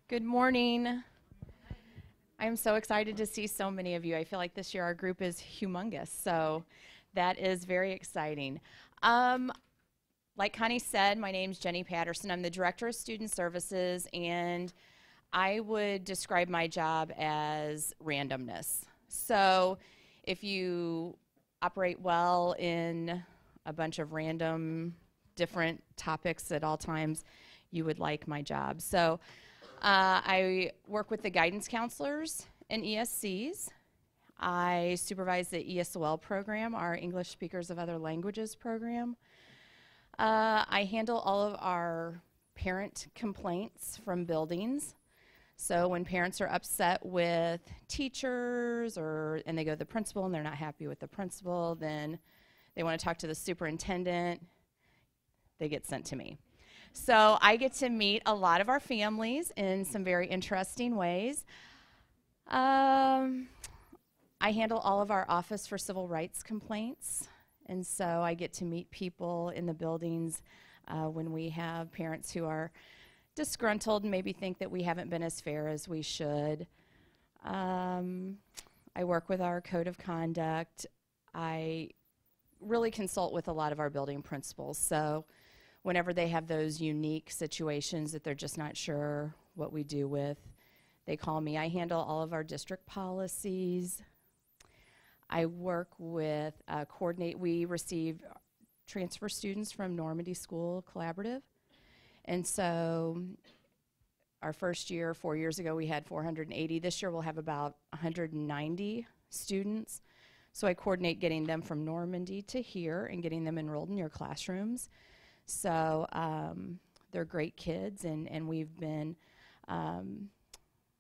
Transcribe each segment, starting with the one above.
Good morning. I'm so excited to see so many of you. I feel like this year our group is humongous, so that is very exciting. Like Connie said, my name's Jenny Patterson. I'm the Director of Student Services, and I would describe my job as randomness. So if you operate well in a bunch of random different topics at all times, you would like my job. So I work with the guidance counselors and ESCs. I supervise the ESOL program, our English Speakers of Other Languages program. I handle all of our parent complaints from buildings. So when parents are upset with teachers and they go to the principal and they're not happy with the principal, then they want to talk to the superintendent, they get sent to me. So I get to meet a lot of our families in some very interesting ways. I handle all of our Office for Civil Rights complaints, and so I get to meet people in the buildings when we have parents who are disgruntled and maybe think that we haven't been as fair as we should. I work with our code of conduct. I really consult with a lot of our building principals, so whenever they have those unique situations that they're just not sure what we do with, they call me. I handle all of our district policies. I work with, we receive transfer students from Normandy School Collaborative. And so our first year, 4 years ago, we had 480. This year we'll have about 190 students. So I coordinate getting them from Normandy to here and getting them enrolled in your classrooms. So they're great kids, and we've been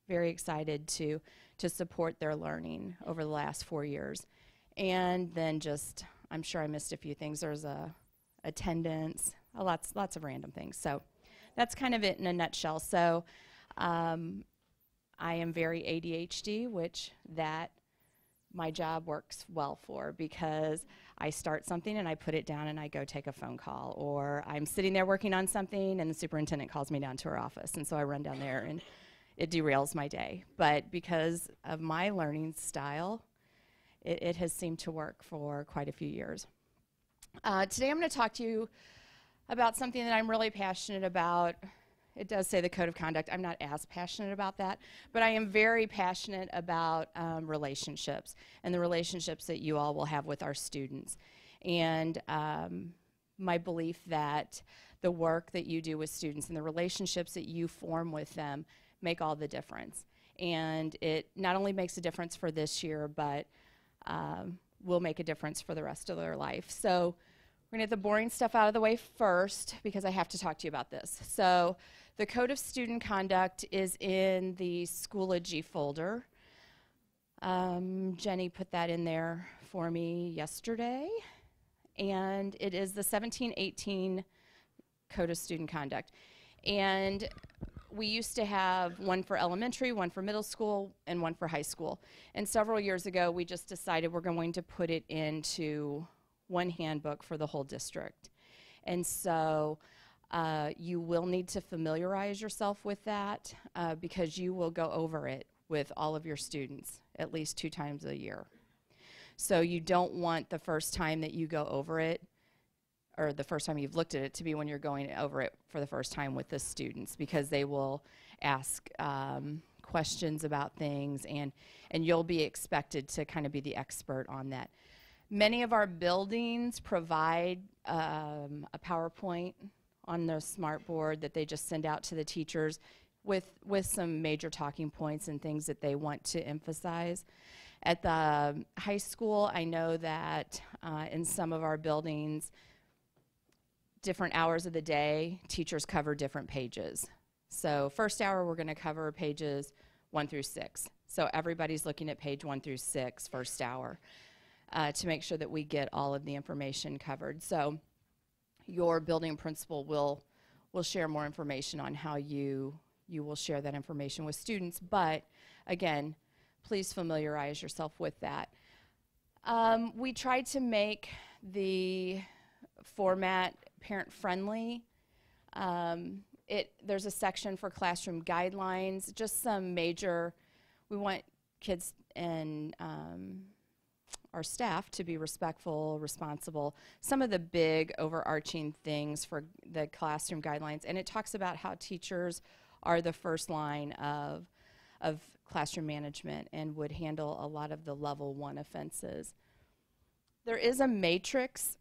very excited to support their learning over the last 4 years. And then just, I'm sure I missed a few things. There's attendance, lots of random things. So that's kind of it in a nutshell. So I am very ADHD, which my job works well for, because I start something and I put it down and I go take a phone call, or I'm sitting there working on something and the superintendent calls me down to her office, and so I run down there and it derails my day. But because of my learning style, it has seemed to work for quite a few years. Today I'm going to talk to you about something that I'm really passionate about. It does say the code of conduct. I'm not as passionate about that, but I am very passionate about relationships and the relationships that you all will have with our students. And my belief that the work that you do with students and the relationships that you form with them make all the difference. And it not only makes a difference for this year, but will make a difference for the rest of their life. So we're going to get the boring stuff out of the way first, because I have to talk to you about this. So the Code of Student Conduct is in the Schoology folder. Jenny put that in there for me yesterday. And it is the 1718 Code of Student Conduct. And we used to have one for elementary, one for middle school, and one for high school. And several years ago, we just decided we're going to put it into one handbook for the whole district. And so you will need to familiarize yourself with that because you will go over it with all of your students at least 2 times a year. So you don't want the first time that you go over it, or the first time you've looked at it, to be when you're going over it for the first time with the students, because they will ask questions about things, and you'll be expected to kind of be the expert on that. Many of our buildings provide a PowerPoint on the smart board that they just send out to the teachers with some major talking points and things that they want to emphasize. At the high school, I know that in some of our buildings, different hours of the day, teachers cover different pages. So first hour, we're going to cover pages 1 through 6. So everybody's looking at page 1 through 6 first hour to make sure that we get all of the information covered. So your building principal will share more information on how you will share that information with students. But again, please familiarize yourself with that. We tried to make the format parent-friendly. There's a section for classroom guidelines, just some major, we want kids and our staff to be respectful, responsible, some of the big overarching things for the classroom guidelines. And it talks about how teachers are the first line of classroom management and would handle a lot of the level 1 offenses. There is a matrix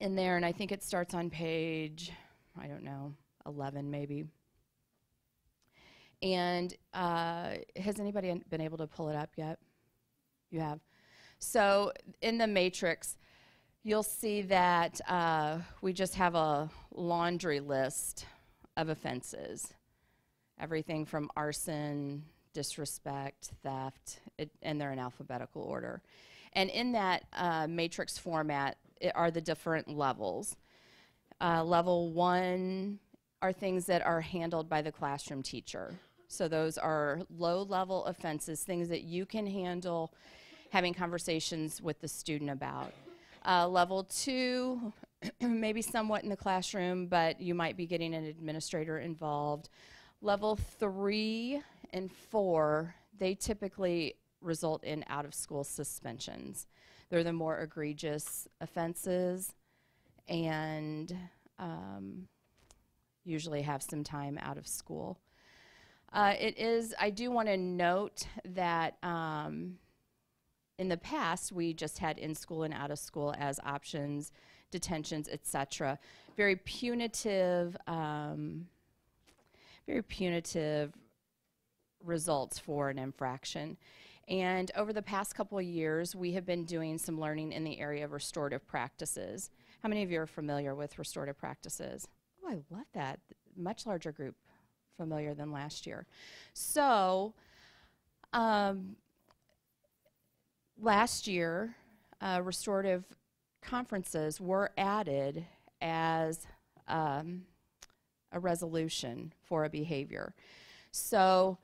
in there, and I think it starts on page, I don't know, 11 maybe. And has anybody been able to pull it up yet? You have? So in the matrix, you'll see that we just have a laundry list of offenses. Everything from arson, disrespect, theft, and they're in alphabetical order. And in that matrix format are the different levels. Level 1 are things that are handled by the classroom teacher. So those are low-level offenses, things that you can handle having conversations with the student about. Level 2, maybe somewhat in the classroom, but you might be getting an administrator involved. Level 3 and 4, they typically result in out-of-school suspensions. They're the more egregious offenses and usually have some time out of school. I do want to note that in the past, we just had in-school and out-of-school as options, detentions, etc. Very punitive results for an infraction. And over the past couple of years, we have been doing some learning in the area of restorative practices. How many of you are familiar with restorative practices? Oh, I love that. Much larger group familiar than last year. So, last year, restorative conferences were added as a resolution for a behavior. So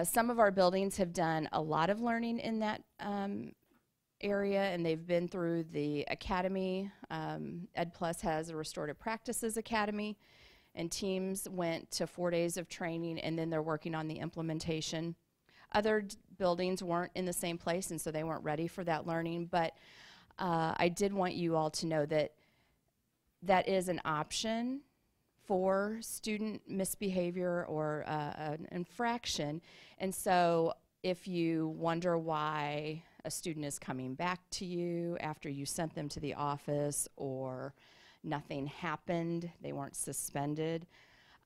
some of our buildings have done a lot of learning in that area, and they've been through the academy. Ed Plus has a Restorative Practices Academy, and teams went to 4 days of training, and then they're working on the implementation. Other buildings weren't in the same place, and so they weren't ready for that learning, but I did want you all to know that that is an option for student misbehavior or an infraction. And so if you wonder why a student is coming back to you after you sent them to the office or nothing happened, they weren't suspended,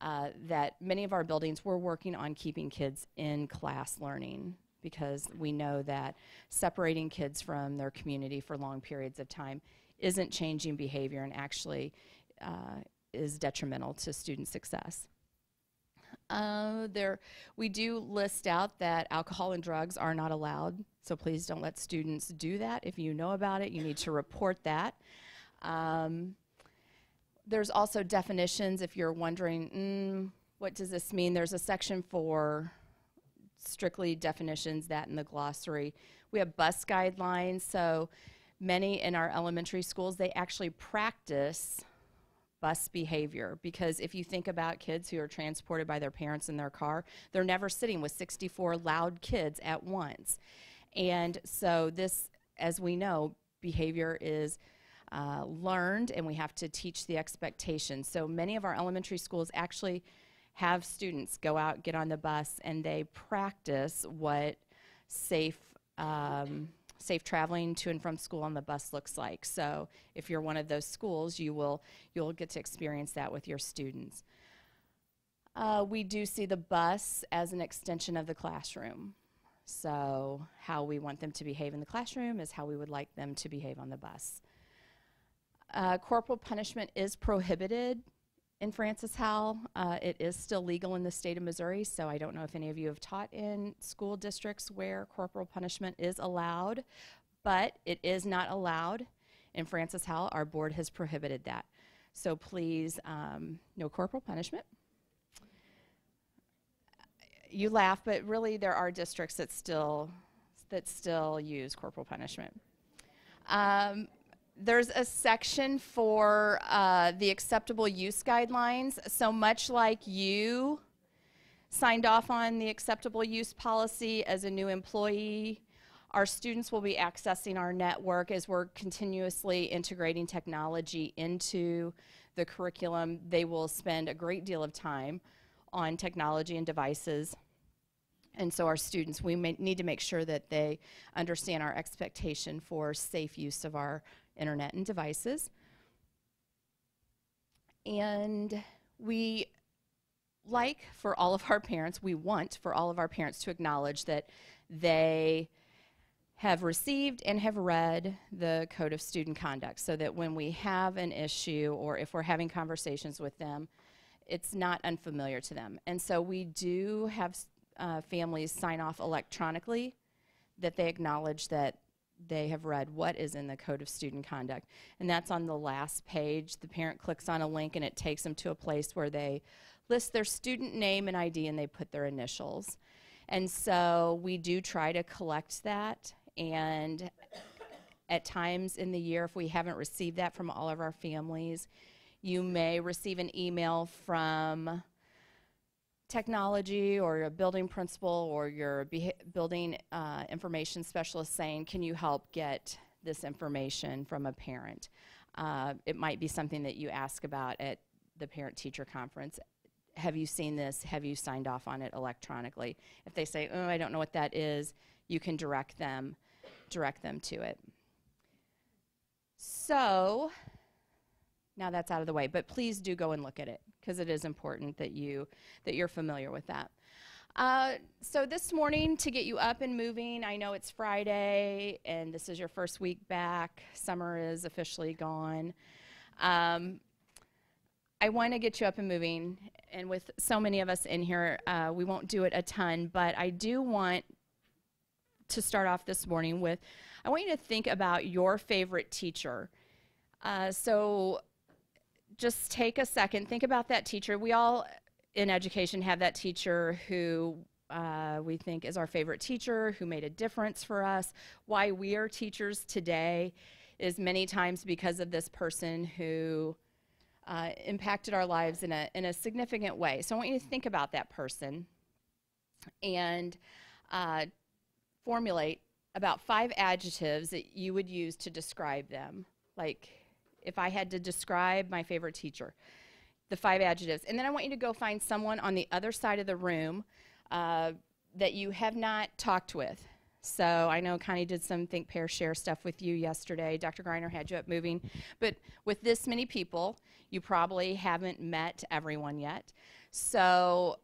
that many of our buildings were working on keeping kids in class learning, because we know that separating kids from their community for long periods of time isn't changing behavior and actually is detrimental to student success. We do list out that alcohol and drugs are not allowed, so please don't let students do that. If you know about it, you need to report that. There's also definitions if you're wondering, what does this mean? There's a section for strictly definitions, that in the glossary. We have bus guidelines, so many in our elementary schools, they actually practice bus behavior, because if you think about kids who are transported by their parents in their car, they're never sitting with 64 loud kids at once. And so this, as we know, behavior is learned, and we have to teach the expectations. So many of our elementary schools actually have students go out, get on the bus, and they practice what safe traveling to and from school on the bus looks like. So if you're one of those schools, you'll get to experience that with your students. We do see the bus as an extension of the classroom. So how we want them to behave in the classroom is how we would like them to behave on the bus. Corporal punishment is prohibited in Francis Howell. It is still legal in the state of Missouri, so I don't know if any of you have taught in school districts where corporal punishment is allowed, but it is not allowed in Francis Howell. Our board has prohibited that. So please, no corporal punishment. You laugh, but really there are districts that still use corporal punishment. there's a section for the acceptable use guidelines. So much like you signed off on the acceptable use policy as a new employee, our students will be accessing our network as we're continuously integrating technology into the curriculum. They will spend a great deal of time on technology and devices. And so our students, we need to make sure that they understand our expectation for safe use of our internet and devices. And we want for all of our parents to acknowledge that they have received and have read the Code of Student Conduct, so that when we have an issue or if we're having conversations with them, it's not unfamiliar to them. And so we do have families sign off electronically that they acknowledge that they have read what is in the Code of Student Conduct. And that's on the last page. The parent clicks on a link and it takes them to a place where they list their student name and ID and they put their initials. And so we do try to collect that. And at times in the year, if we haven't received that from all of our families, you may receive an email from technology or your building principal or your building information specialist saying, can you help get this information from a parent? It might be something that you ask about at the parent-teacher conference. Have you seen this? Have you signed off on it electronically? If they say, oh, I don't know what that is, you can direct them to it. So now that's out of the way, but please do go and look at it, because it is important that you're familiar with that. So this morning, to get you up and moving, I know it's Friday and this is your first week back. Summer is officially gone. I want to get you up and moving, and with so many of us in here, we won't do it a ton, but I do want to start off this morning with, I want you to think about your favorite teacher. So just take a second, think about that teacher. We all in education have that teacher who we think is our favorite teacher, who made a difference for us. Why we are teachers today is many times because of this person who impacted our lives in a significant way. So I want you to think about that person and formulate about 5 adjectives that you would use to describe them. Like, if I had to describe my favorite teacher, the 5 adjectives. And then I want you to go find someone on the other side of the room that you have not talked with. So I know Connie did some Think, Pair, Share stuff with you yesterday. Dr. Greiner had you up moving. But with this many people, you probably haven't met everyone yet. So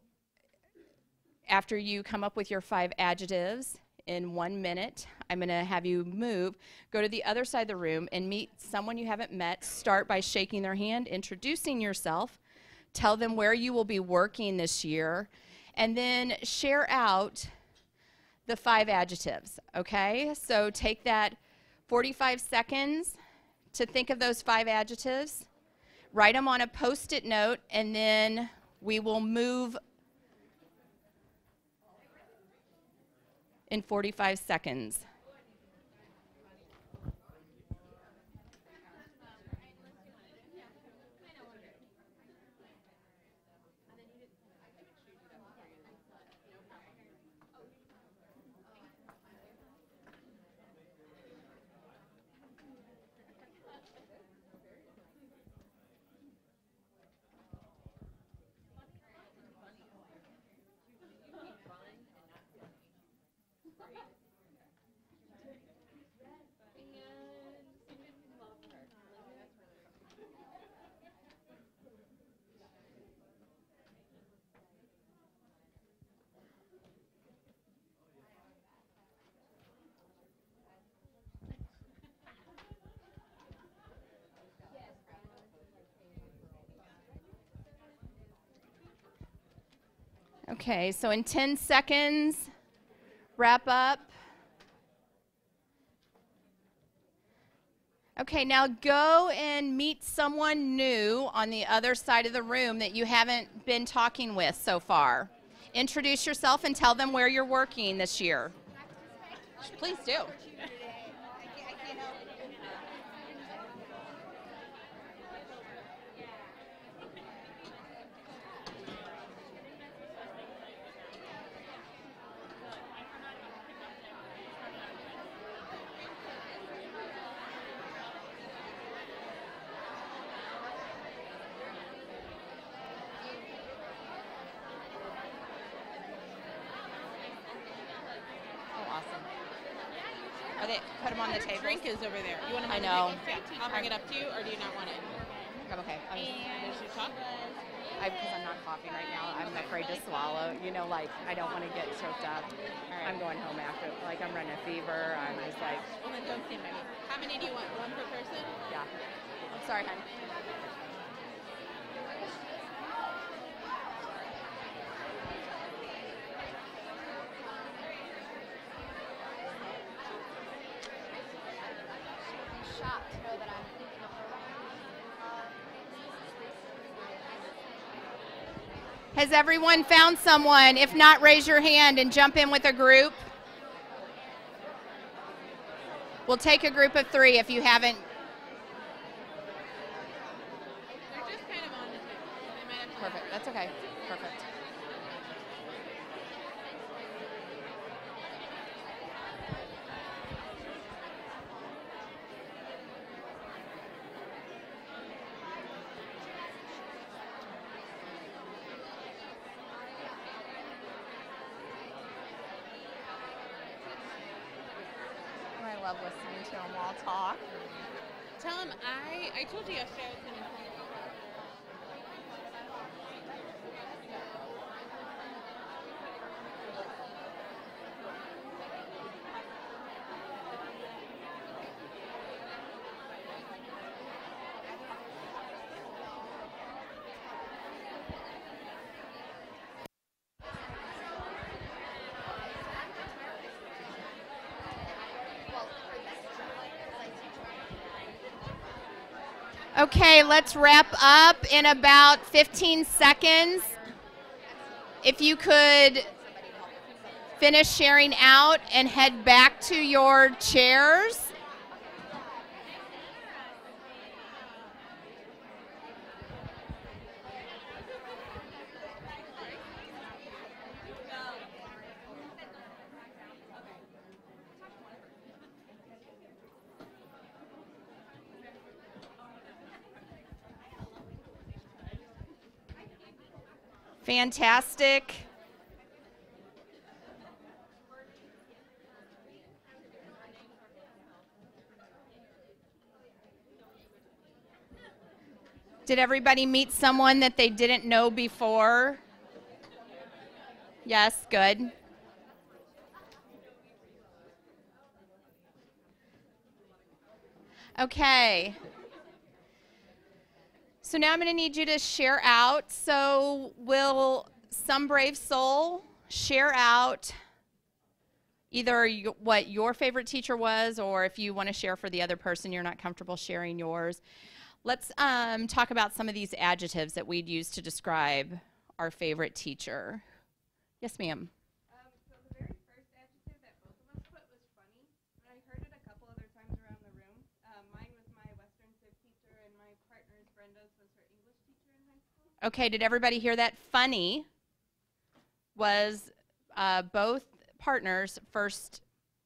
after you come up with your 5 adjectives, in 1 minute, I'm going to have you go to the other side of the room and meet someone you haven't met. Start by shaking their hand, introducing yourself, tell them where you will be working this year, and then share out the 5 adjectives, okay? So take that 45 seconds to think of those 5 adjectives, write them on a Post-it note, and then we will move in 45 seconds. Okay, so in 10 seconds, wrap up. Okay, now go and meet someone new on the other side of the room that you haven't been talking with so far. Introduce yourself and tell them where you're working this year. Please do. put them on the table. Drink is over there. You want to? I know. Yeah, I'll bring it up to you, or do you not want it? I'm okay. There's your talk. Because I'm not coughing right now, I'm afraid to swallow. You know, like, I don't want to get choked up. Right. I'm going home after, like, I'm running a fever. I'm just like... Well, then don't stand by me. How many do you want? One per person? Yeah. I'm sorry, honey. Shocked to know that I'm thinking of her. Has everyone found someone? If not, raise your hand and jump in with a group. We'll take a group of 3 if you haven't. They're just kind of on the table. They might have to. Perfect. That's okay. Perfect. I love listening to them all talk. Tell them I told you yesterday I was going to. Okay, let's wrap up in about 15 seconds. If you could finish sharing out and head back to your chairs. Fantastic. Did everybody meet someone that they didn't know before? Yes, good. Okay. So now I'm going to need you to share out. So will some brave soul share out either what your favorite teacher was, or if you want to share for the other person, you're not comfortable sharing yours. Let's talk about some of these adjectives that we'd use to describe our favorite teacher. Yes, ma'am. So the very first adjective that both of us put was funny, and I heard it a couple other times around the room. Mine was my Western Civ teacher, and my partner's, Brenda's, was her English teacher in high school. Okay, did everybody hear that? Funny was both partners' first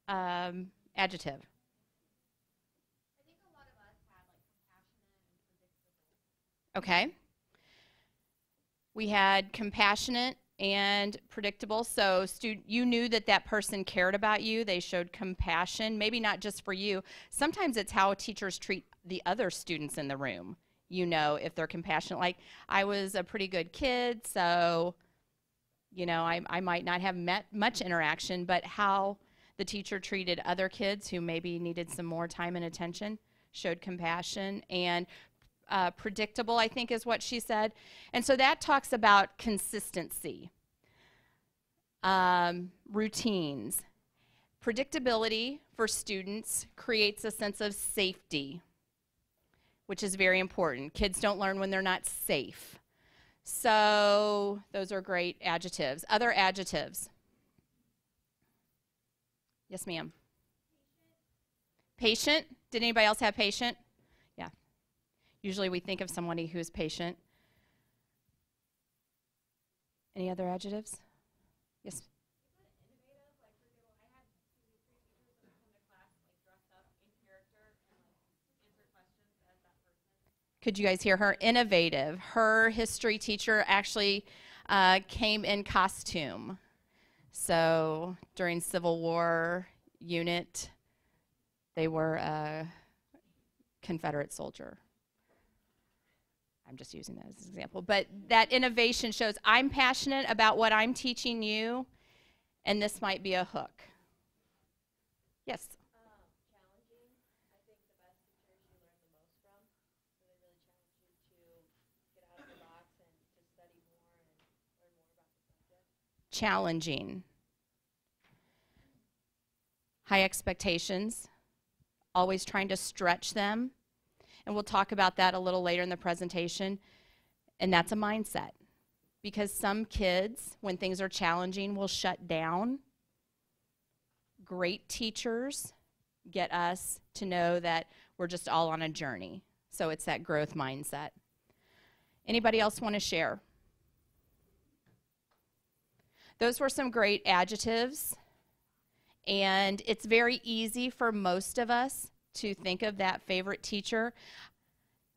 adjective. I think a lot of us had like compassionate and predictable. Okay. We had compassionate and predictable. So you knew that that person cared about you. They showed compassion, maybe not just for you. Sometimes it's how teachers treat the other students in the room. You know, if they're compassionate. Like, I was a pretty good kid, so, you know, I might not have met much interaction, but how the teacher treated other kids who maybe needed some more time and attention showed compassion. And predictable, I think, is what she said. And so that talks about consistency, routines. Predictability for students creates a sense of safety, which is very important. Kids don't learn when they're not safe. So those are great adjectives. Other adjectives. Yes, ma'am. Patient. Did anybody else have patient? Yeah. Usually we think of somebody who's patient. Any other adjectives? Yes. Could you guys hear her? Innovative. Her history teacher actually came in costume. So during Civil War unit, they were a Confederate soldier. I'm just using that as an example. But that innovation shows I'm passionate about what I'm teaching you, and this might be a hook. Yes? Challenging. I think the best teachers you learn the most from. So they really challenge you to get out of the box and to study more and learn more about the subject. Challenging. High expectations. Always trying to stretch them. And we'll talk about that a little later in the presentation. And that's a mindset. Because some kids, when things are challenging, will shut down. Great teachers get us to know that we're just all on a journey. So it's that growth mindset. Anybody else want to share? Those were some great adjectives. And it's very easy for most of us to think of that favorite teacher.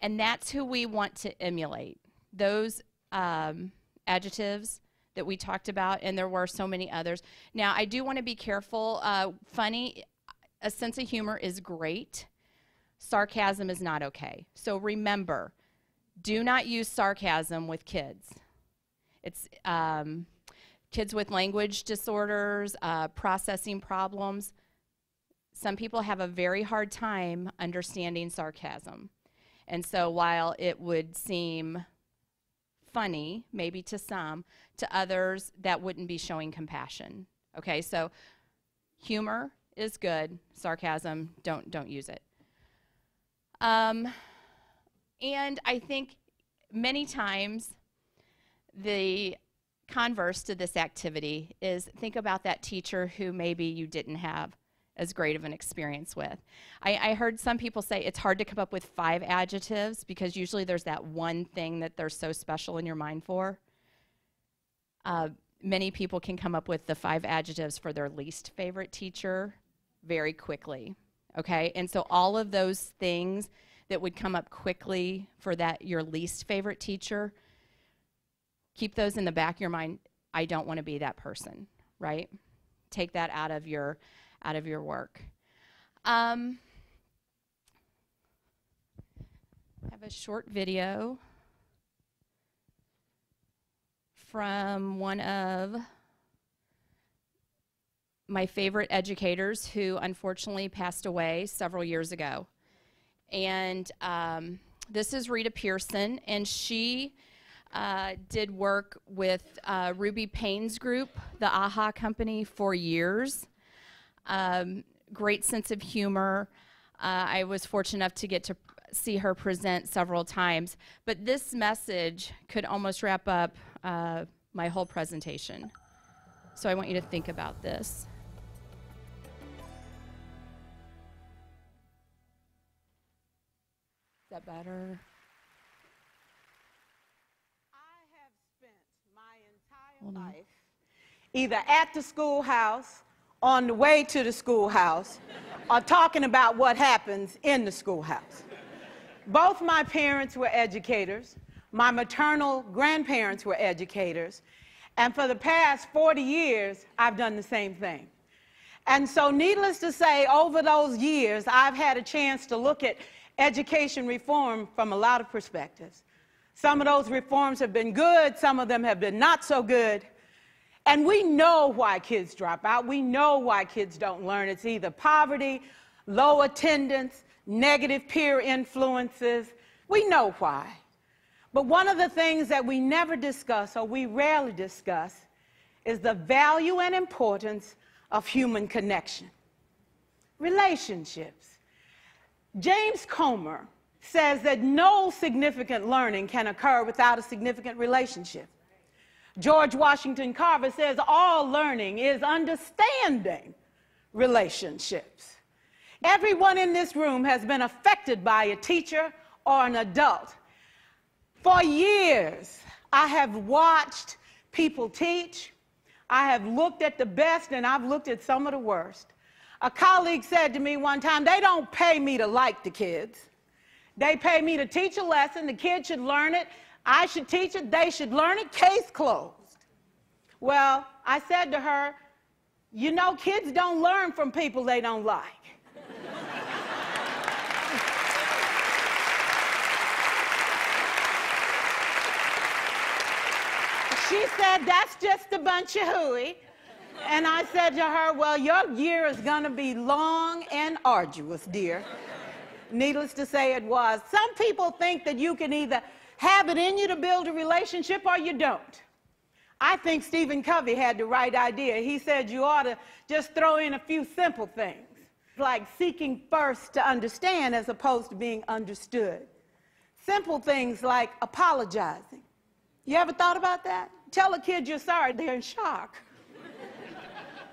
And that's who we want to emulate. Those adjectives that we talked about, and there were so many others. Now, I do want to be careful. Funny, a sense of humor is great. Sarcasm is not okay. So remember, do not use sarcasm with kids. It's kids with language disorders, processing problems. Some people have a very hard time understanding sarcasm. And so while it would seem funny, maybe to some, to others, that wouldn't be showing compassion. Okay, so humor is good. Sarcasm, don't use it. And I think many times the converse to this activity is think about that teacher who maybe you didn't have as great of an experience with. I heard some people say it's hard to come up with 5 adjectives because usually there's that one thing that they're so special in your mind for. Many people can come up with the 5 adjectives for their least favorite teacher very quickly, okay? And so all of those things that would come up quickly for that your least favorite teacher, keep those in the back of your mind. I don't want to be that person, right? Take that out of your work. I have a short video from one of my favorite educators who unfortunately passed away several years ago. And this is Rita Pearson, and she did work with Ruby Payne's group, the AHA company, for years. Great sense of humor. I was fortunate enough to get to see her present several times. But this message could almost wrap up my whole presentation. So I want you to think about this. Is that better? I have spent my entire life either at the schoolhouse, on the way to the schoolhouse, or talking about what happens in the schoolhouse. Both my parents were educators. My maternal grandparents were educators. And for the past 40 years, I've done the same thing. And so needless to say, over those years, I've had a chance to look at education reform from a lot of perspectives. Some of those reforms have been good, some of them have been not so good. And we know why kids drop out. We know why kids don't learn. It's either poverty, low attendance, negative peer influences. We know why. But one of the things that we never discuss, or we rarely discuss, is the value and importance of human connection. Relationships. James Comer says that no significant learning can occur without a significant relationship. George Washington Carver says all learning is understanding relationships. Everyone in this room has been affected by a teacher or an adult. For years, I have watched people teach. I have looked at the best and I've looked at some of the worst. A colleague said to me one time, they don't pay me to like the kids. They pay me to teach a lesson. The kids should learn it. I should teach it. They should learn it. Case closed. Well, I said to her, you know, kids don't learn from people they don't like. She said, that's just a bunch of hooey. And I said to her, well, your year is going to be long and arduous, dear. Needless to say, it was. Some people think that you can either have it in you to build a relationship or you don't. I think Stephen Covey had the right idea. He said you ought to just throw in a few simple things, like seeking first to understand as opposed to being understood. Simple things like apologizing. You ever thought about that? Tell a kid you're sorry, they're in shock.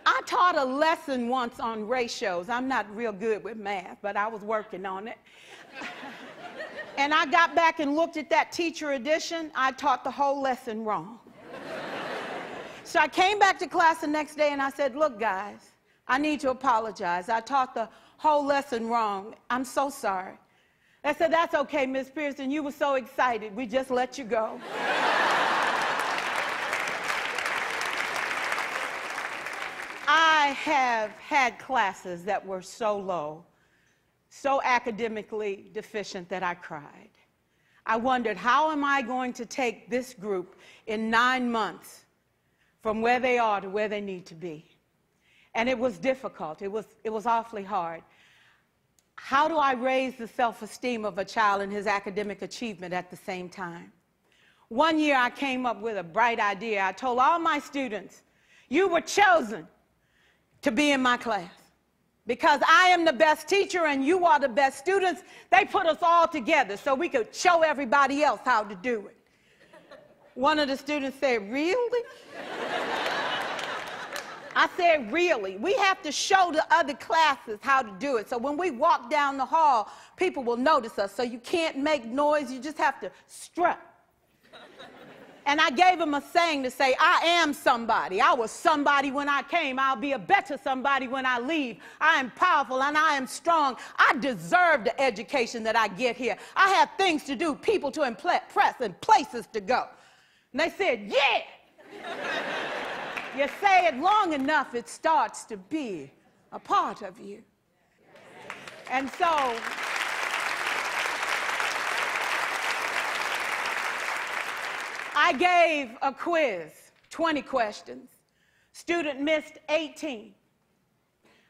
I taught a lesson once on ratios. I'm not real good with math, but I was working on it. And I got back and looked at that teacher edition. I taught the whole lesson wrong. So I came back to class the next day and I said, look, guys, I need to apologize. I taught the whole lesson wrong. I'm so sorry. They said, that's okay, Miss Pearson. You were so excited. We just let you go. I have had classes that were so low, so academically deficient that I cried. I wondered, how am I going to take this group in 9 months from where they are to where they need to be? And it was difficult. It was awfully hard. How do I raise the self-esteem of a child and his academic achievement at the same time? One year I came up with a bright idea. I told all my students, you were chosen to be in my class because I am the best teacher and you are the best students. They put us all together so we could show everybody else how to do it. One of the students said, really? I said, really? We have to show the other classes how to do it. So when we walk down the hall, people will notice us. So you can't make noise. You just have to strut. And I gave him a saying to say, I am somebody. I was somebody when I came. I'll be a better somebody when I leave. I am powerful and I am strong. I deserve the education that I get here. I have things to do, people to impress, and places to go. And they said, yeah. You say it long enough, it starts to be a part of you. And so I gave a quiz, 20 questions. Student missed 18.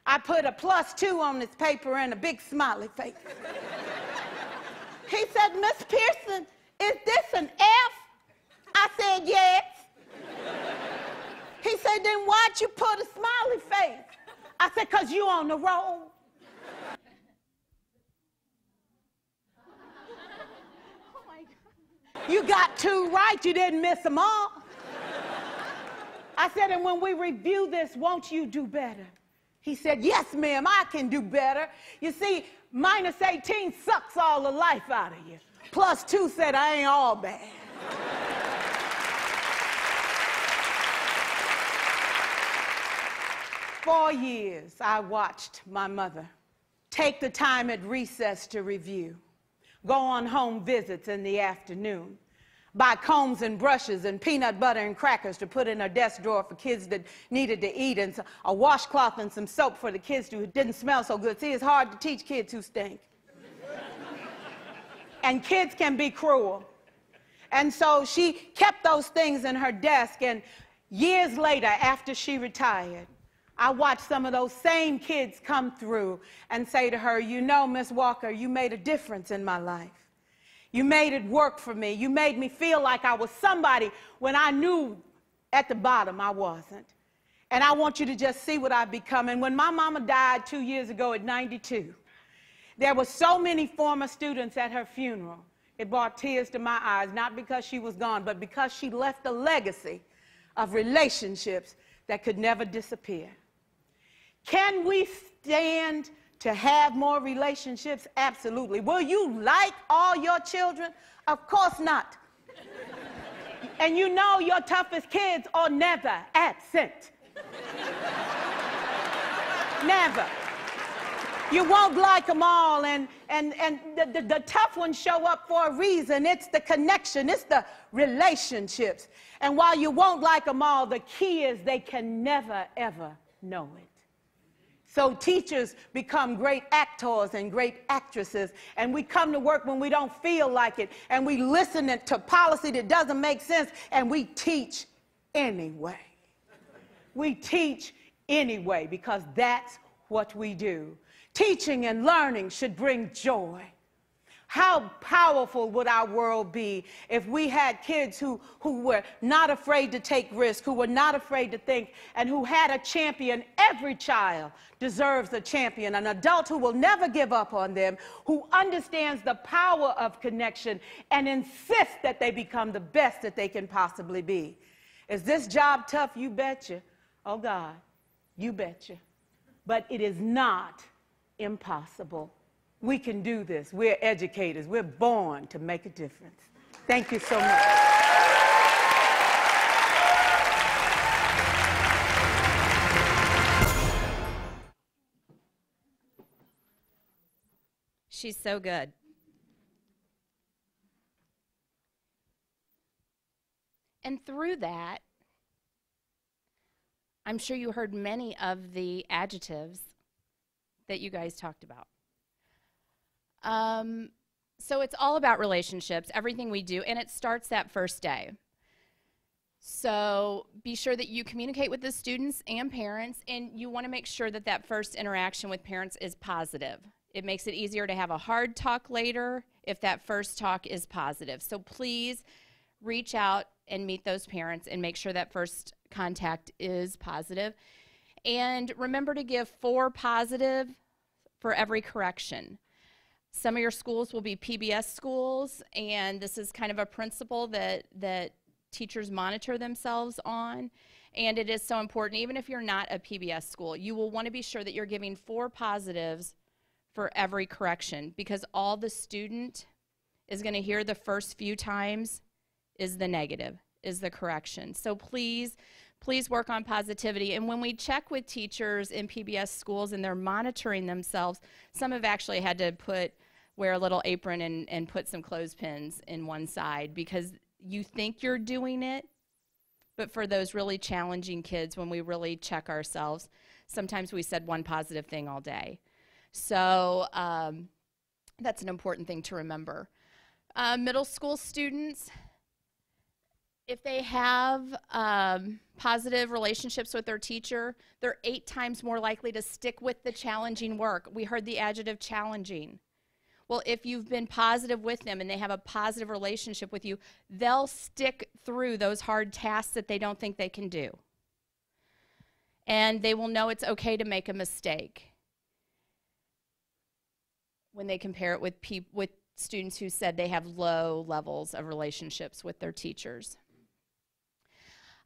I put a +2 on this paper and a big smiley face. He said, Miss Pearson, is this an F? I said, yes. He said, then why'd you put a smiley face? I said, because you on the roll. Oh my God. You got 2 right, you didn't miss them all. I said, and when we review this, won't you do better? He said, yes, ma'am, I can do better. You see, -18 sucks all the life out of you. +2 said, I ain't all bad. For years, I watched my mother take the time at recess to review, go on home visits in the afternoon, buy combs and brushes and peanut butter and crackers to put in her desk drawer for kids that needed to eat, and a washcloth and some soap for the kids who didn't smell so good. See, it's hard to teach kids who stink. And kids can be cruel. And so she kept those things in her desk, and years later, after she retired, I watched some of those same kids come through and say to her, you know, Miss Walker, you made a difference in my life. You made it work for me. You made me feel like I was somebody when I knew at the bottom I wasn't. And I want you to just see what I've become. And when my mama died 2 years ago at 92, there were so many former students at her funeral. It brought tears to my eyes, not because she was gone, but because she left a legacy of relationships that could never disappear. Can we stand to have more relationships? Absolutely. Will you like all your children? Of course not. And you know your toughest kids are never absent. Never. You won't like them all, and the tough ones show up for a reason. It's the connection. It's the relationships. And while you won't like them all, the key is they can never, ever know it. So teachers become great actors and great actresses, and we come to work when we don't feel like it, and we listen to policy that doesn't make sense, and we teach anyway. We teach anyway because that's what we do. Teaching and learning should bring joy. How powerful would our world be if we had kids who were not afraid to take risks, who were not afraid to think, and who had a champion? Every child deserves a champion, an adult who will never give up on them, who understands the power of connection and insists that they become the best that they can possibly be. Is this job tough? You betcha. Oh, God, you betcha. But it is not impossible. We can do this. We're educators. We're born to make a difference. Thank you so much. She's so good. And through that, I'm sure you heard many of the adjectives that you guys talked about. So it's all about relationships, everything we do, and it starts that first day. So be sure that you communicate with the students and parents, and you want to make sure that that first interaction with parents is positive. It makes it easier to have a hard talk later if that first talk is positive. So please reach out and meet those parents and make sure that first contact is positive. And remember to give 4 positive for every correction. Some of your schools will be PBS schools, and this is kind of a principle that teachers monitor themselves on, and it is so important. Even if you're not a PBS school, you will want to be sure that you're giving 4 positives for every correction, because all the student is going to hear the first few times is the negative, is the correction. So please work on positivity. And when we check with teachers in PBS schools and they're monitoring themselves, some have actually had to wear a little apron and put some clothespins in one side, because you think you're doing it, but for those really challenging kids, when we really check ourselves, sometimes we said one positive thing all day. So that's an important thing to remember. Middle school students, if they have positive relationships with their teacher, they're 8 times more likely to stick with the challenging work. We heard the adjective challenging. Well, if you've been positive with them and they have a positive relationship with you, they'll stick through those hard tasks that they don't think they can do. And they will know it's okay to make a mistake when they compare it with students who said they have low levels of relationships with their teachers.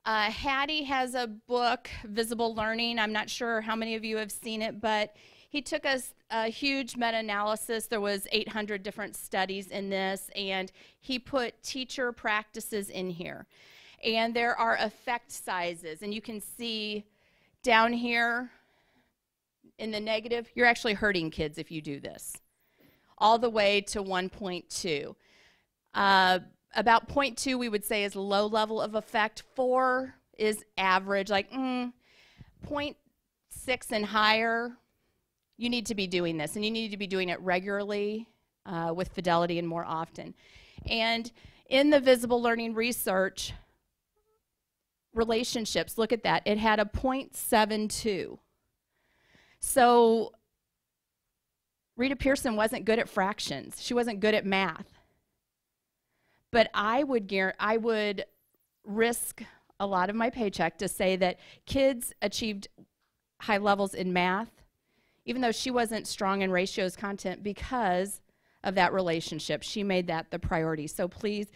Hattie has a book, Visible Learning. I'm not sure how many of you have seen it, but he took a huge meta-analysis. There was 800 different studies in this, and he put teacher practices in here. And there are effect sizes, and you can see down here in the negative, you're actually hurting kids if you do this, all the way to 1.2. About 0.2 we would say is low level of effect. 4 is average, like 0.6 and higher. You need to be doing this, and you need to be doing it regularly with fidelity and more often. And in the visible learning research, relationships, look at that. It had a 0.72. So Rita Pearson wasn't good at fractions. She wasn't good at math. But I would risk a lot of my paycheck to say that kids achieved high levels in math, even though she wasn't strong in ratios content, because of that relationship. She made that the priority. So please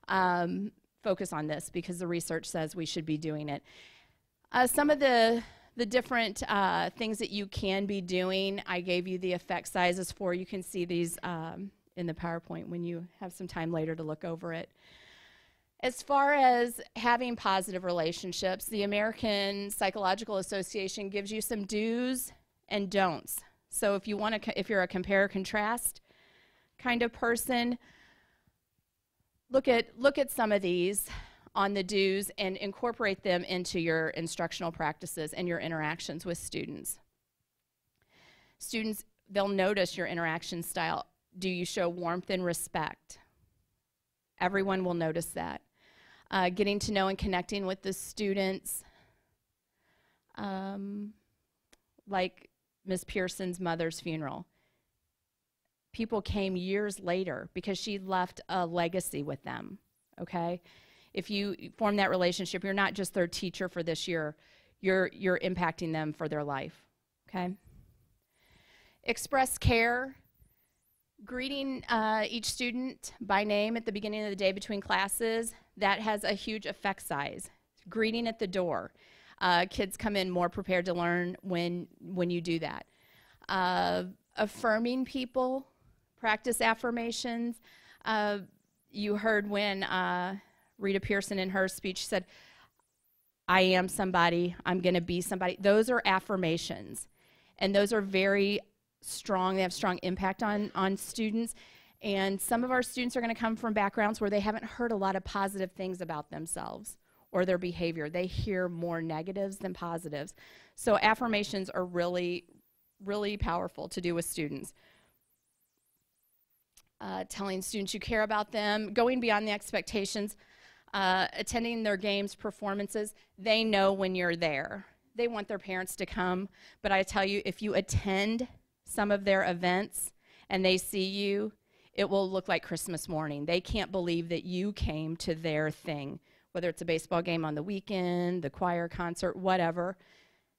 focus on this, because the research says we should be doing it. Some of the different things that you can be doing, I gave you the effect sizes for. You can see these in the PowerPoint when you have some time later to look over it. As far as having positive relationships, the American Psychological Association gives you some do's and don'ts. So if you're a compare contrast kind of person, look at some of these on the do's and incorporate them into your instructional practices and your interactions with students. Students, they'll notice your interaction style. Do you show warmth and respect? Everyone will notice that. getting to know and connecting with the students, like Miss Pearson's mother's funeral. People came years later because she left a legacy with them, okay? If you form that relationship, you're not just their teacher for this year, you're impacting them for their life, okay? Express care, greeting each student by name at the beginning of the day between classes, that has a huge effect size. Greeting at the door. Kids come in more prepared to learn when you do that. Affirming people, practice affirmations. You heard when Rita Pearson in her speech said, I am somebody, I'm going to be somebody. Those are affirmations, and those are very strong. They have strong impact on students. And some of our students are going to come from backgrounds where they haven't heard a lot of positive things about themselves or their behavior. They hear more negatives than positives. So affirmations are really, really powerful to do with students. Telling students you care about them, going beyond the expectations, attending their games, performances. They know when you're there. They want their parents to come, but I tell you, if you attend some of their events and they see you, it will look like Christmas morning. They can't believe that you came to their thing, whether it's a baseball game on the weekend, the choir concert, whatever.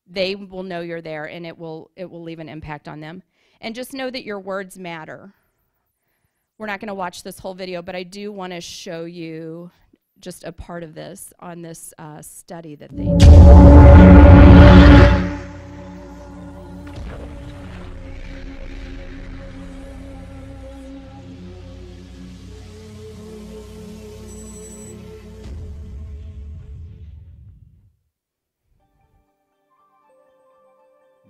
They will know you're there, and it will leave an impact on them. And just know that your words matter. We're not going to watch this whole video, but I do want to show you just a part of this on this study that they did.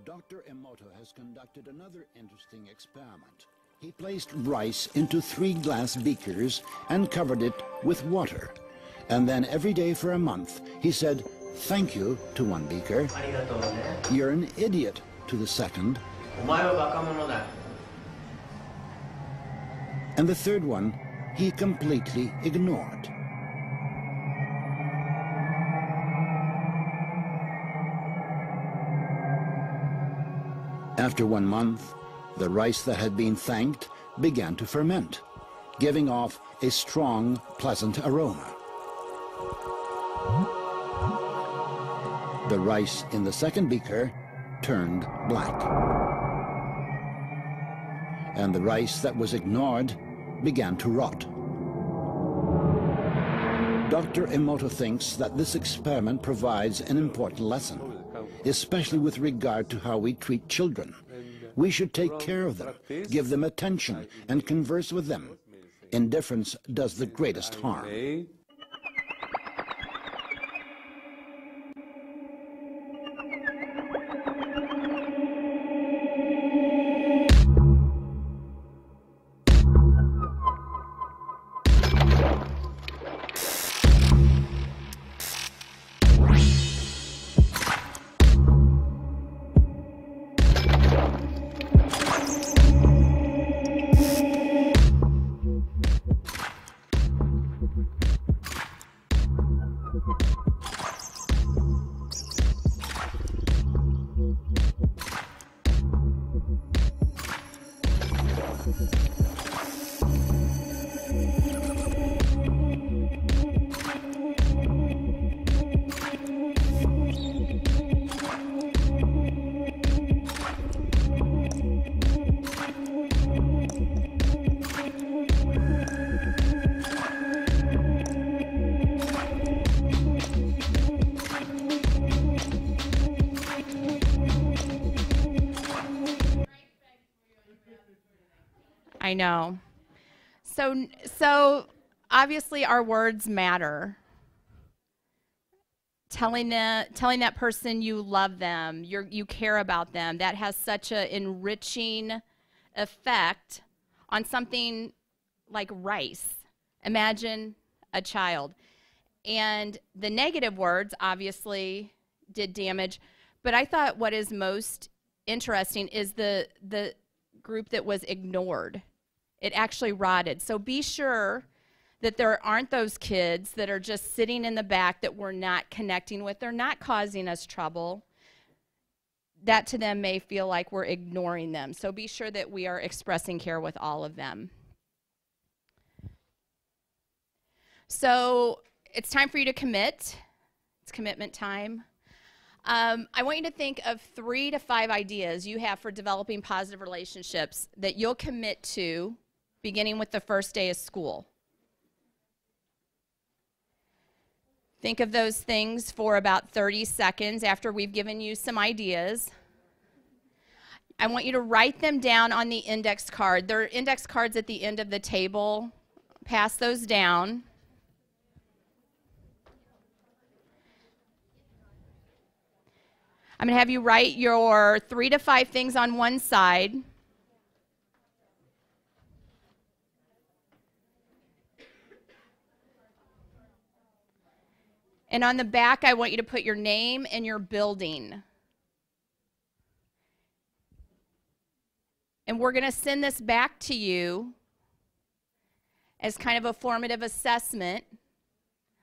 Dr. Emoto has conducted another interesting experiment. He placed rice into 3 glass beakers and covered it with water. And then every day for a month, he said, "Thank you" to one beaker, "You're an idiot" to the second, and the third one he completely ignored. After 1 month, the rice that had been thanked began to ferment, giving off a strong, pleasant aroma. The rice in the second beaker turned black, and the rice that was ignored began to rot. Dr. Emoto thinks that this experiment provides an important lesson, especially with regard to how we treat children. We should take care of them, give them attention, and converse with them. Indifference does the greatest harm. I know. So obviously our words matter. Telling that person you love them, you care about them, that has such an enriching effect on something like rice. Imagine a child. And the negative words obviously did damage, but I thought what is most interesting is the group that was ignored. It actually rotted. So be sure that there aren't those kids that are just sitting in the back that we're not connecting with. They're not causing us trouble. That to them may feel like we're ignoring them. So be sure that we are expressing care with all of them. So it's time for you to commit. It's commitment time. I want you to think of 3 to 5 ideas you have for developing positive relationships that you'll commit to beginning with the first day of school. Think of those things for about 30 seconds after we've given you some ideas. I want you to write them down on the index card. There are index cards at the end of the table. Pass those down. I'm going to have you write your 3 to 5 things on one side. And on the back, I want you to put your name and your building. And we're going to send this back to you as kind of a formative assessment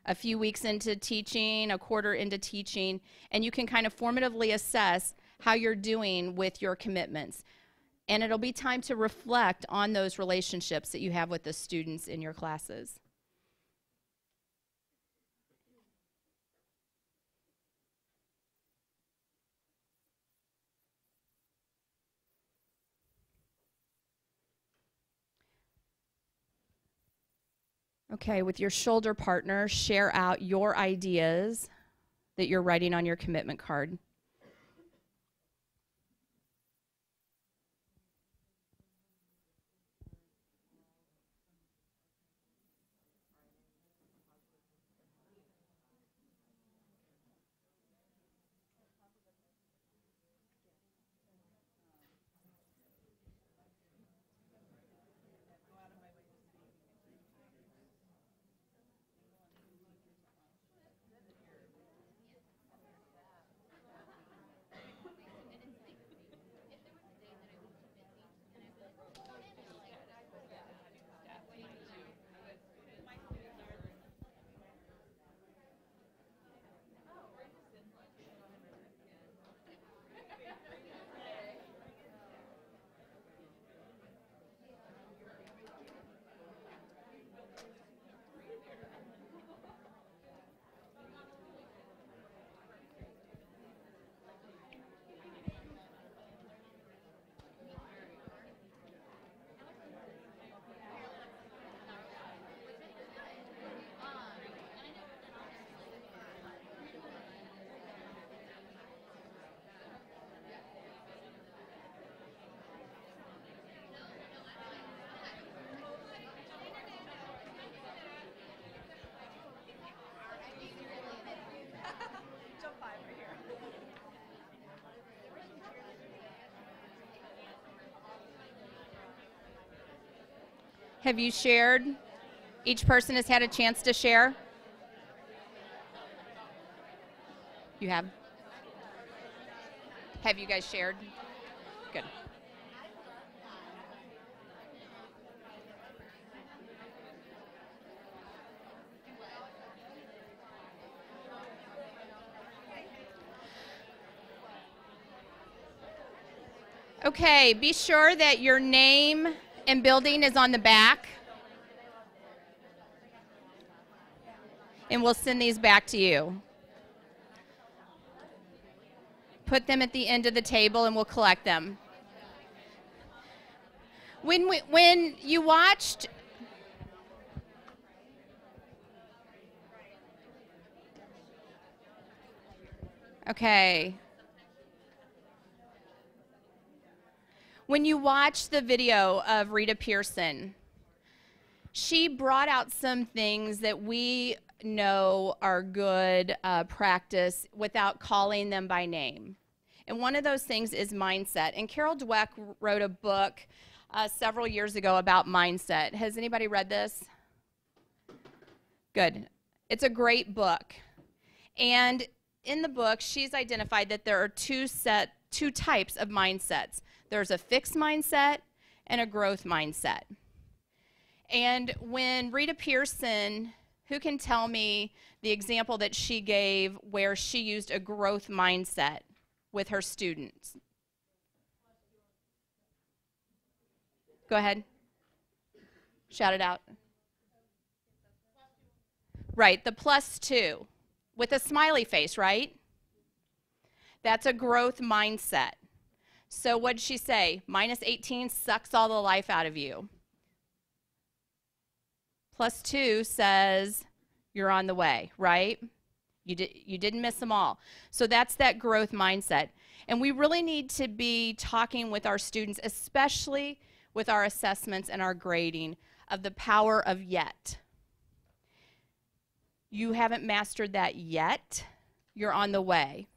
a few weeks into teaching, a quarter into teaching, and you can kind of formatively assess how you're doing with your commitments. And it'll be time to reflect on those relationships that you have with the students in your classes. Okay, with your shoulder partner, share out your ideas that you're writing on your commitment card. Have you shared? Each person has had a chance to share? You have? Have you guys shared? Good. Okay, be sure that your name and building is on the back. And we'll send these back to you. Put them at the end of the table and we'll collect them. When you watched Okay. When you watch the video of Rita Pearson, she brought out some things that we know are good practice without calling them by name. And one of those things is mindset. And Carol Dweck wrote a book several years ago about mindset. Has anybody read this? Good. It's a great book. And in the book, she's identified that there are two types of mindsets. There's a fixed mindset and a growth mindset. And when Rita Pearson, who can tell me the example that she gave where she used a growth mindset with her students? Go ahead. Shout it out. Right, the +2 with a smiley face, right? That's a growth mindset. So what did she say? -18 sucks all the life out of you. +2 says you're on the way, right? You didn't miss them all. So that's that growth mindset. And we really need to be talking with our students, especially with our assessments and our grading, of the power of yet. You haven't mastered that yet. You're on the way.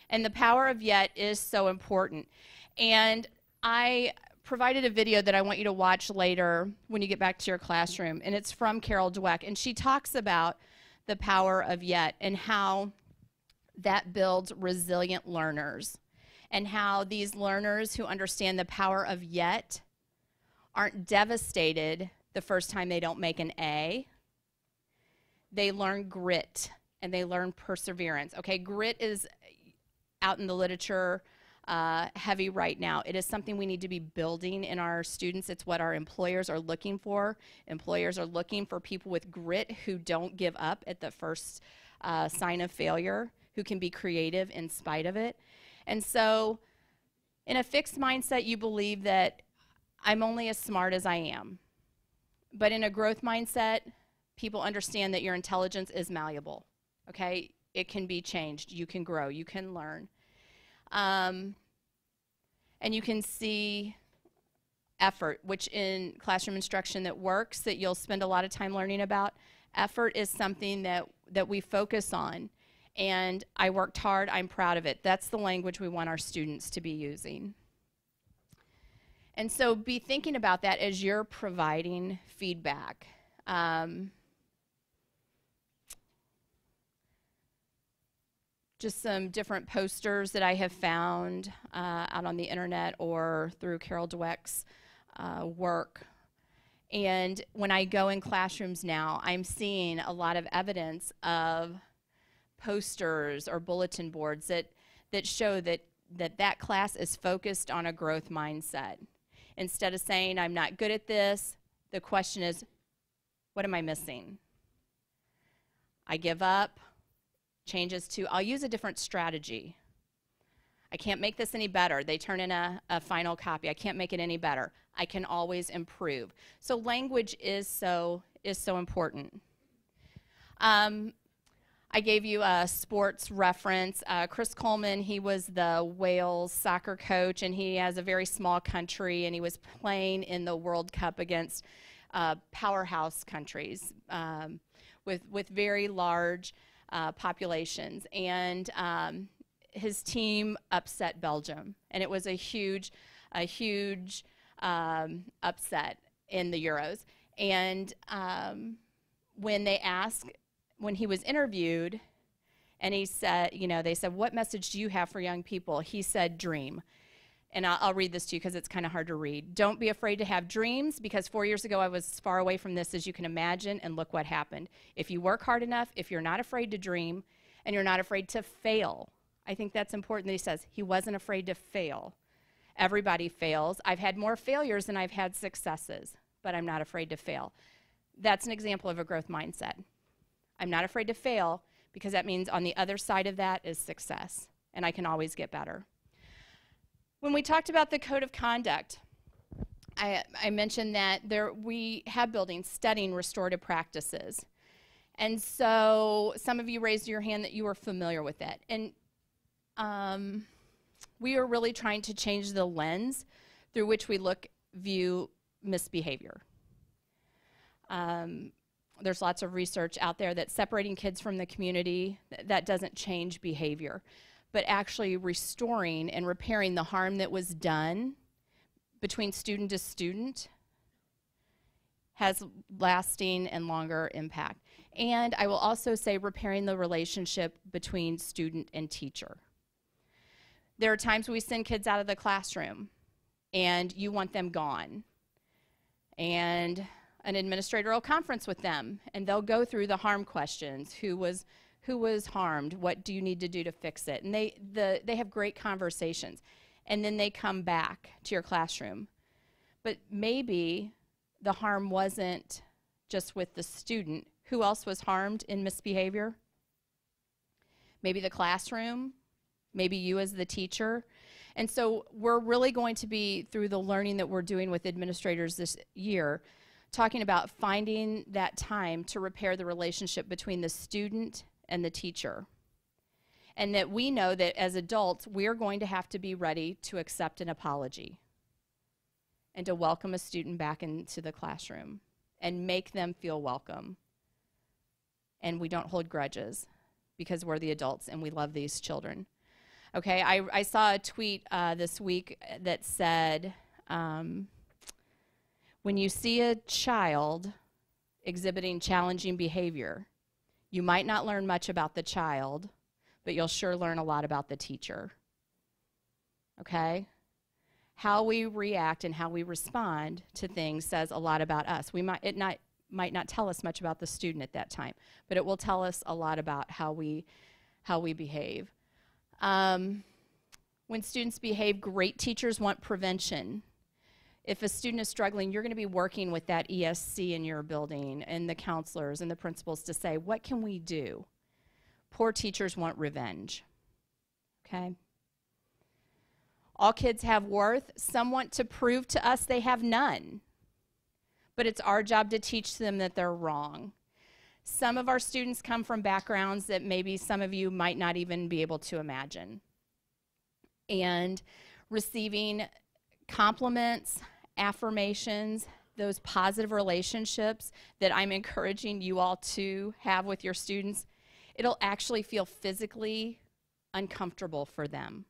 And the power of yet is so important. And I provided a video that I want you to watch later when you get back to your classroom, and it's from Carol Dweck, and she talks about the power of yet and how that builds resilient learners, and how these learners who understand the power of yet aren't devastated the first time they don't make an A. They learn grit and they learn perseverance. Okay, grit is out in the literature heavy right now. It is something we need to be building in our students. It's what our employers are looking for. Employers are looking for people with grit who don't give up at the first sign of failure, who can be creative in spite of it. And so in a fixed mindset, you believe that I'm only as smart as I am. But in a growth mindset, people understand that your intelligence is malleable, okay? It can be changed. You can grow. You can learn. And you can see effort, which in classroom instruction that works, that you'll spend a lot of time learning about. Effort is something that we focus on. And I worked hard. I'm proud of it. That's the language we want our students to be using. And so be thinking about that as you're providing feedback. Just some different posters that I have found out on the internet or through Carol Dweck's work. And when I go in classrooms now, I'm seeing a lot of evidence of posters or bulletin boards that show that class is focused on a growth mindset. Instead of saying, I'm not good at this, the question is, what am I missing? I give up. Changes to, I'll use a different strategy. I can't make this any better. They turn in a final copy. I can't make it any better. I can always improve. So language is so important. I gave you a sports reference. Chris Coleman, he was the Wales soccer coach, and he has a very small country, and he was playing in the World Cup against powerhouse countries with very large populations, and his team upset Belgium, and it was a huge upset in the Euros. And when he was interviewed, and he said, they said, what message do you have for young people? He said, dream. And I'll read this to you because it's kind of hard to read. Don't be afraid to have dreams, because 4 years ago I was as far away from this as you can imagine, and look what happened. If you work hard enough, if you're not afraid to dream, and you're not afraid to fail. I think that's important that he says he wasn't afraid to fail. Everybody fails. I've had more failures than I've had successes, but I'm not afraid to fail. That's an example of a growth mindset. I'm not afraid to fail, because that means on the other side of that is success, and I can always get better. When we talked about the code of conduct, I mentioned that we have buildings studying restorative practices. And so some of you raised your hand that you were familiar with it. And we are really trying to change the lens through which we view misbehavior. There's lots of research out there that separating kids from the community, that doesn't change behavior, but actually restoring and repairing the harm that was done between student to student has lasting and longer impact. And I will also say repairing the relationship between student and teacher. There are times we send kids out of the classroom and you want them gone. And an administratorial conference with them, and they'll go through the harm questions. Who was harmed? What do you need to do to fix it? And they have great conversations. And then they come back to your classroom. But maybe the harm wasn't just with the student. Who else was harmed in misbehavior? Maybe the classroom, maybe you as the teacher. And so we're really going to be, through the learning that we're doing with administrators this year, talking about finding that time to repair the relationship between the student and the teacher. And that we know that as adults, we're going to have to be ready to accept an apology and to welcome a student back into the classroom and make them feel welcome. And we don't hold grudges because we're the adults and we love these children. Okay, I saw a tweet this week that said, when you see a child exhibiting challenging behavior, you might not learn much about the child, but you'll sure learn a lot about the teacher. Okay? How we react and how we respond to things says a lot about us. It might not tell us much about the student at that time, but it will tell us a lot about how we behave. When students behave, great teachers want prevention. If a student is struggling, you're going to be working with that ESC in your building and the counselors and the principals to say, what can we do? Poor teachers want revenge. Okay? All kids have worth. Some want to prove to us they have none. But it's our job to teach them that they're wrong. Some of our students come from backgrounds that maybe some of you might not even be able to imagine. And receiving compliments, affirmations, those positive relationships that I'm encouraging you all to have with your students, it'll actually feel physically uncomfortable for them.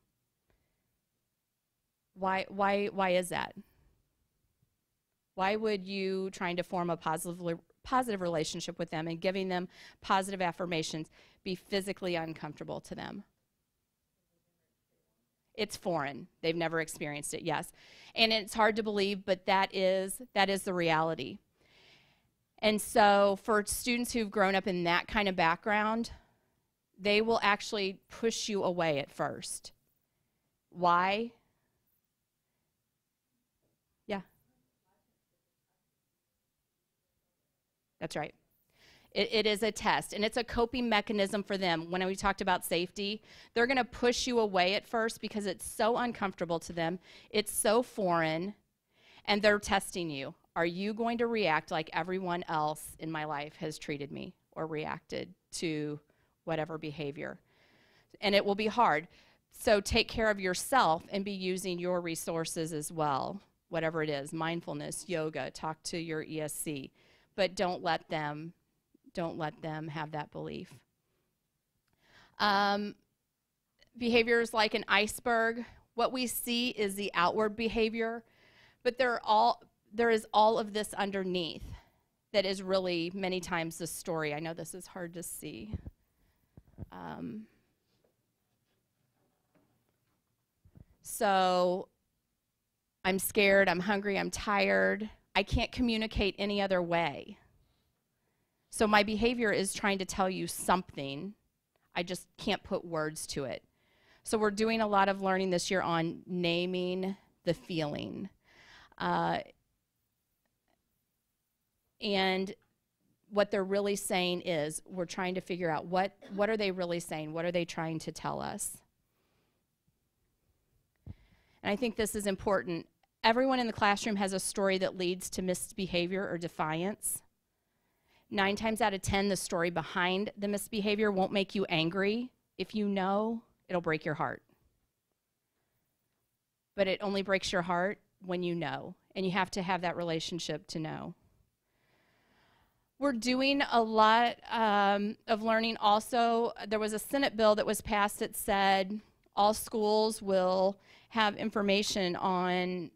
Why is that? Why would you trying to form a positive relationship with them and giving them positive affirmations be physically uncomfortable to them? It's foreign. They've never experienced it, yes. And it's hard to believe, but that is the reality. And so for students who've grown up in that kind of background, they will actually push you away at first. Why? Yeah. That's right. It is a test, and it's a coping mechanism for them. When we talked about safety, they're going to push you away at first because it's so uncomfortable to them. It's so foreign, and they're testing you. Are you going to react like everyone else in my life has treated me or reacted to whatever behavior? And it will be hard. So take care of yourself and be using your resources as well, whatever it is, mindfulness, yoga, talk to your ESC, but don't let them have that belief. Behavior is like an iceberg. What we see is the outward behavior, but there is all of this underneath that is really many times the story. I know this is hard to see. So I'm scared, I'm hungry, I'm tired. I can't communicate any other way. So my behavior is trying to tell you something. I just can't put words to it. So we're doing a lot of learning this year on naming the feeling. And what they're really saying is we're trying to figure out what are they really saying? What are they trying to tell us? And I think this is important. Everyone in the classroom has a story that leads to misbehavior or defiance. 9 times out of 10, the story behind the misbehavior won't make you angry. If you know, it'll break your heart. But it only breaks your heart when you know, and you have to have that relationship to know. We're doing a lot of learning also. There was a Senate bill that was passed that said all schools will have information on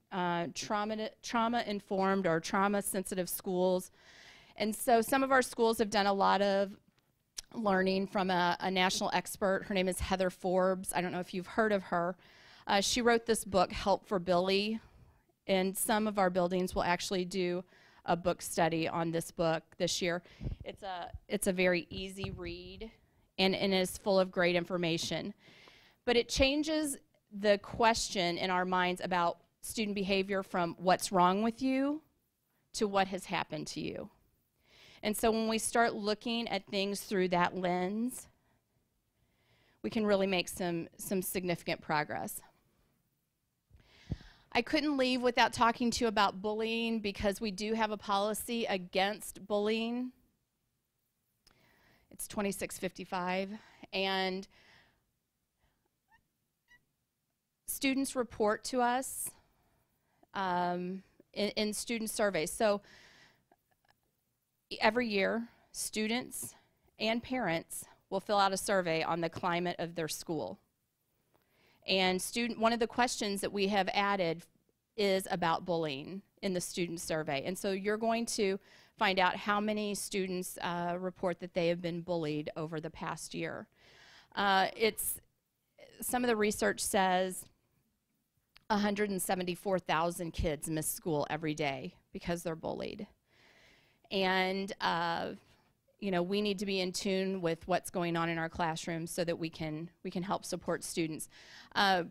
trauma-informed or trauma-sensitive schools. And so some of our schools have done a lot of learning from a national expert. Her name is Heather Forbes. I don't know if you've heard of her. She wrote this book, Help for Billy, and some of our buildings will actually do a book study on this book this year. It's a very easy read and is full of great information. But it changes the question in our minds about student behavior from what's wrong with you to what has happened to you. And so when we start looking at things through that lens, we can really make some significant progress. I couldn't leave without talking to you about bullying, because we do have a policy against bullying. It's 2655, and students report to us in student surveys. So every year, students and parents will fill out a survey on the climate of their school. And one of the questions that we have added is about bullying in the student survey. And so you're going to find out how many students report that they have been bullied over the past year. Some of the research says 174,000 kids miss school every day because they're bullied. And you know, we need to be in tune with what's going on in our classrooms so that we can help support students.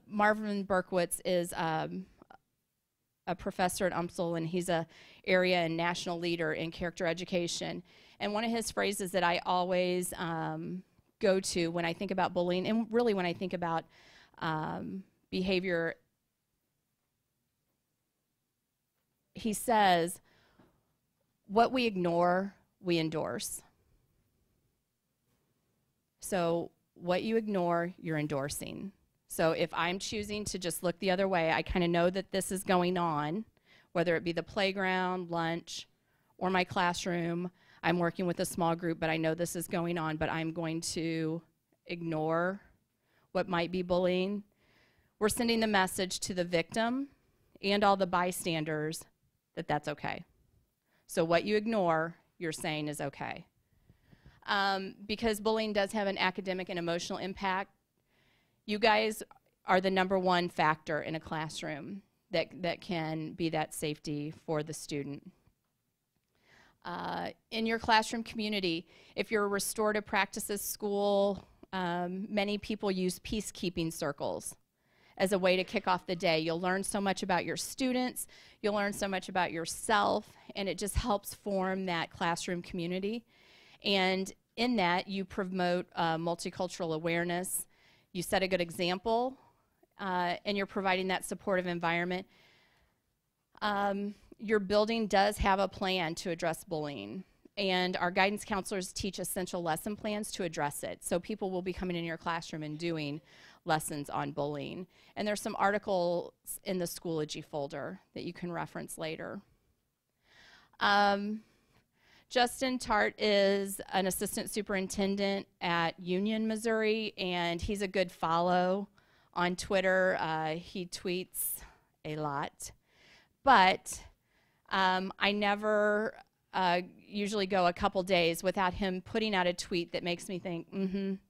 Marvin Berkowitz is a professor at UMSL, and he's a area and national leader in character education. And one of his phrases that I always go to when I think about bullying, and really when I think about behavior, he says, what we ignore, we endorse. So what you ignore, you're endorsing. So if I'm choosing to just look the other way, I kind of know that this is going on, whether it be the playground, lunch, or my classroom. I'm working with a small group, but I know this is going on, but I'm going to ignore what might be bullying. We're sending the message to the victim and all the bystanders that that's okay. So what you ignore, you're saying is okay. Because bullying does have an academic and emotional impact, you guys are the #1 factor in a classroom that can be that safety for the student. In your classroom community, if you're a restorative practices school, many people use peacekeeping circles as a way to kick off the day. You'll learn so much about your students, you'll learn so much about yourself, and it just helps form that classroom community. And in that, you promote multicultural awareness, you set a good example, and you're providing that supportive environment. Your building does have a plan to address bullying, and our guidance counselors teach essential lesson plans to address it. So people will be coming in your classroom and doing lessons on bullying. And there's some articles in the Schoology folder that you can reference later. Justin Tart is an assistant superintendent at Union, Missouri, and he's a good follow on Twitter. He tweets a lot, but I never usually go a couple days without him putting out a tweet that makes me think,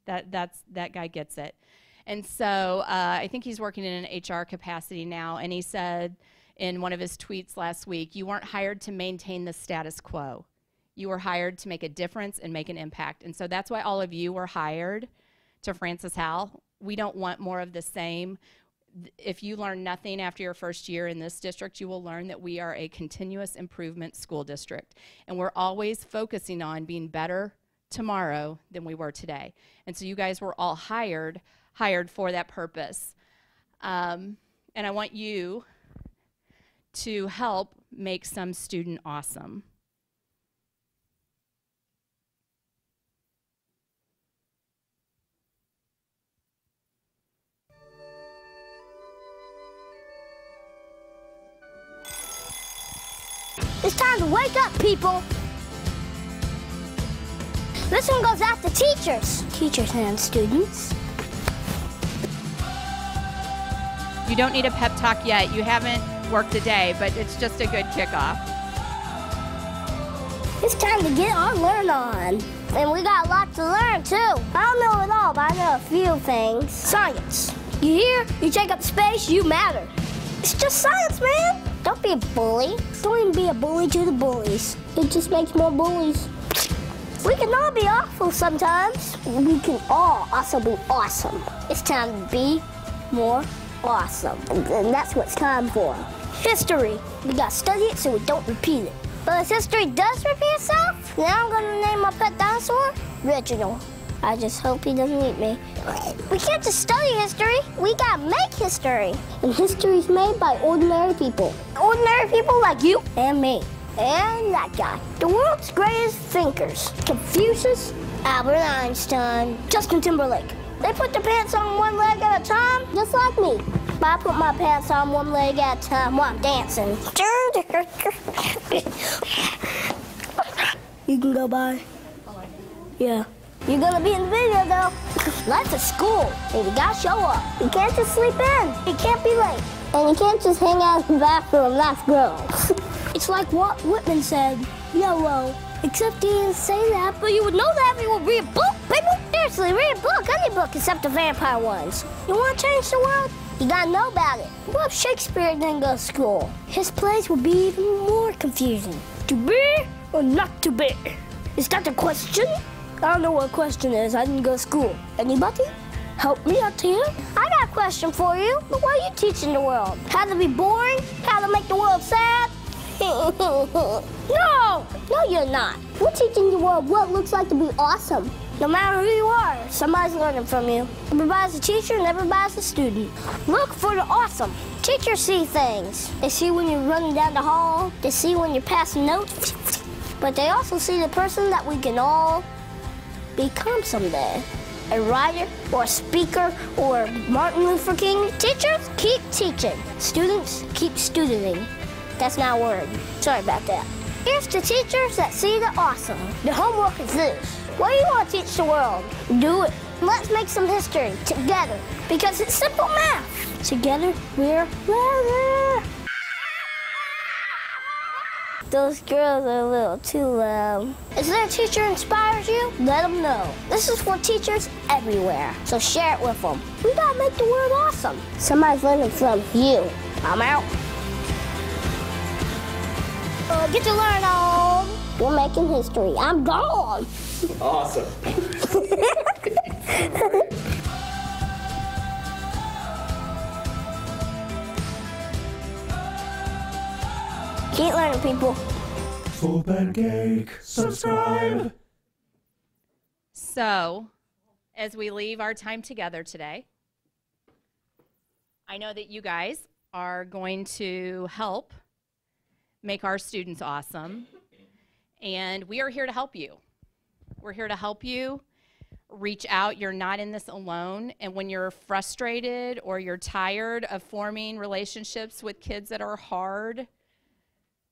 that guy gets it. And so I think he's working in an HR capacity now, and he said in one of his tweets last week, you weren't hired to maintain the status quo. You were hired to make a difference and make an impact. And so that's why all of you were hired to Francis Howell. We don't want more of the same. If you learn nothing after your first year in this district, you will learn that we are a continuous improvement school district. And we're always focusing on being better tomorrow than we were today. And so you guys were all hired for that purpose. And I want you to help make some student awesome. It's time to wake up, people. This one goes out to teachers. Teachers and students. You don't need a pep talk yet. You haven't worked a day, but it's just a good kickoff. It's time to get our learn on. And we got a lot to learn, too. I don't know it all, but I know a few things. Science. You hear? You take up space, you matter. It's just science, man. Don't Don't be a bully. Don't even be a bully to the bullies. It just makes more bullies. We can all be awful sometimes. We can all also be awesome. It's time to be more awesome. And that's what it's time for. History. We gotta study it so we don't repeat it. But if history does repeat itself, then I'm gonna name my pet dinosaur Reginald. I just hope he doesn't eat me. We can't just study history. We gotta make history. And history's made by ordinary people. Ordinary people like you and me. And that guy. The world's greatest thinkers. Confucius, Albert Einstein, Justin Timberlake. They put their pants on one leg at a time, just like me. But I put my pants on one leg at a time while I'm dancing. You can go by. Yeah. You're gonna be in the video though. Life's a school, and you gotta show up. You can't just sleep in. You can't be late. And you can't just hang out in the bathroom, that's gross. It's like what Whitman said, YOLO. Except he didn't say that, but you would know that if you would read a book, people. Seriously, read a book, any book except the vampire ones. You wanna change the world? You gotta know about it. What if Shakespeare didn't go to school? His plays would be even more confusing. To be or not to be? Is that the question? I don't know what question is. I didn't go to school. Anybody? Help me out here. I got a question for you. What are you teaching the world? How to be boring? How to make the world sad? No, you're not. We're teaching the world what it looks like to be awesome. No matter who you are, somebody's learning from you. Everybody's a teacher and everybody's a student. Look for the awesome. Teachers see things. They see when you're running down the hall. They see when you're passing notes. But they also see the person that we can all become someday. A writer or a speaker or Martin Luther King. Teachers, keep teaching. Students, keep studenting. That's not a word. Sorry about that. Here's the teachers that see the awesome. The homework is this. What do you want to teach the world? Do it. Let's make some history together because it's simple math. Together, we're better. Those girls are a little too loud. Is there a teacher who inspires you? Let them know. This is for teachers everywhere, so share it with them. We gotta make the world awesome. Somebody's learning from you. I'm out. Get to learn on. We're making history. I'm gone. Awesome. Keep learning, people. Full Pancake, subscribe. So, as we leave our time together today, I know that you guys are going to help make our students awesome, and we are here to help you. We're here to help you. Reach out. You're not in this alone, and when you're frustrated or you're tired of forming relationships with kids that are hard,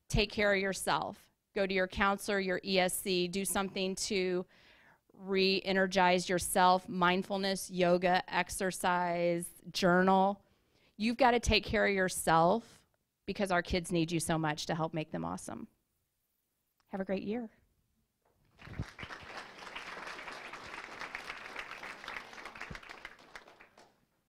take care of yourself. Go to your counselor, your ESC, do something to re-energize yourself, mindfulness, yoga, exercise, journal. You've got to take care of yourself because our kids need you so much to help make them awesome. Have a great year.